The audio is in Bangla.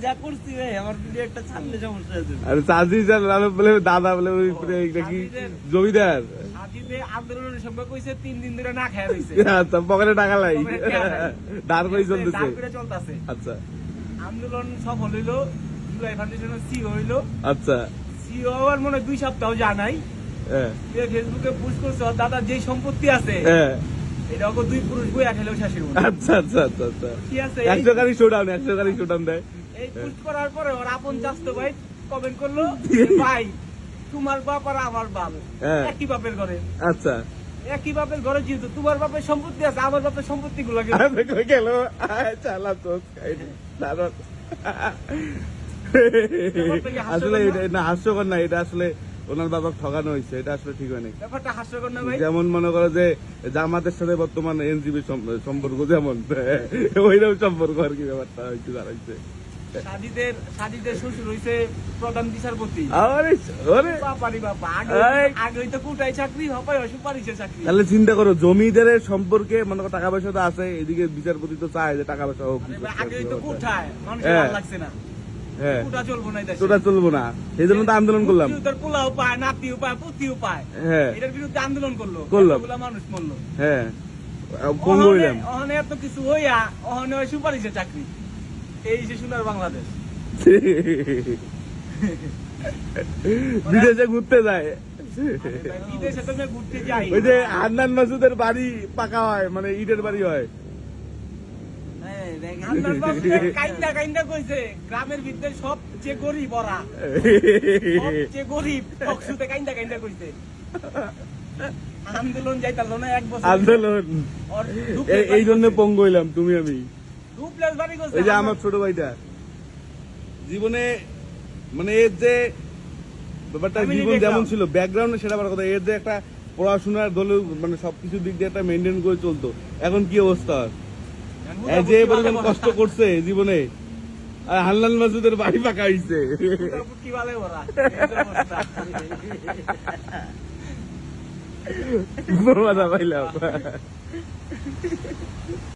যা করছি ভাই আমার ভিডিও একটা ছাড়লে সমস্যা আছে। আরে চাচি বলে দাদা বলে ওই কি জমিদার সাজিদে আন্দোলনের সঙ্গে কইছে 3 দিন ধরে না খায় রইছে। আচ্ছা পকেটে টাকা লাই দাঁড় করে চলতেছে। দাঁড় করে চলতেছে। আচ্ছা আন্দোলন সফল হইলো, জুলাই ফাউন্ডেশনের সিও হইলো। আচ্ছা সিও হওয়ার মনে 2 সপ্তাহ জানাই ফেসবুকে পোস্ট করছে ওর দাদা যেই সম্পত্তি আছে এটা ওকে 2 পুরুষ বই আঠালেও শেষের মতো। আচ্ছা আচ্ছা আচ্ছা আচ্ছা কি আছে 100 গাড়ি শোডাউন দেয়। এই পোস্ট করার পরে ওর আপন চাস্তো ভাই কমেন্ট করলো ভাই তোমার বাপ আর আমার বাপ একই বাপের ঘরে। আচ্ছা একই বাপের ঘরে যেহেতু তোমার বাপের সম্পত্তি আছে আমার বাপের সম্পত্তি গুলো গেল চালা তো আসলে না হাস্যকর না, এটা আসলে ওনার বাবা ঠকানো হয়েছে, এটা আসলে ঠিক হয় নাই। ব্যাপারটা হাস্যকর না ভাই? যেমন মনে করো যে জামাতের সাথে বর্তমান এনজিবি সম্পর্ক যেমন ওইরকম সম্পর্ক আর কি ব্যাপারটা হয়েছে দাঁড়াইছে। সাজিদের শ্বশুর হইছে প্রধান বিচারপতি। আগে হইতো কোটায় চাকরি, হপায় সুপারিশে চাকরি। তাহলে চিন্তা করো জমিদারের সম্পর্কে মনে করো টাকা পয়সা তো আছে, এদিকে বিচারপতি তো চায় যে টাকা পয়সা হোক। আগে হইতো কোঠায় মানুষের লাগছে না, হ্যাঁ কোটা চলবো না, সেই জন্য তো আন্দোলন করলাম। পোলাও পায়, নাতিও পায়, পুতিও পায়, এটার বিরুদ্ধে আন্দোলন করলো, মানুষ মরলো। হ্যাঁ ওখানে এত কিছু হইয়া ওখানে সুপারিশে চাকরি। এই যে সোনার বাংলাদেশ বিদেশে ঘুরতে যায়, বিদেশে তো ঘুরতে যাই। ওই যে হান্নান মাসুদের বাড়ি পাকা হয়, মানে ইটের বাড়ি হয়। কাইন্দা কইছে গ্রামের ভিতরে সবচেয়ে গরিব ওরা, সবচেয়ে গরিব কাইন্দা কইছে। আন্দোলন যাইতাল না 1 বছর আন্দোলন, এই জন্য পঙ্গু হইলাম তুমি আমি। এই যে আমার ছোট ভাইটা জীবনে মানে এর যে ব্যাপারটা জীবন যেমন ছিল ব্যাকগ্রাউন্ডে সেটা বড় কথা, এর যে একটা পড়াশোনার দলে মানে সবকিছু দিক দিয়ে একটা মেনটেন করে চলতো, এখন কি অবস্থা? যে পরিমাণ কষ্ট করছে জীবনে, আর হান্নান মাসুদের বাড়ি পাকা হইছে। পাইলাম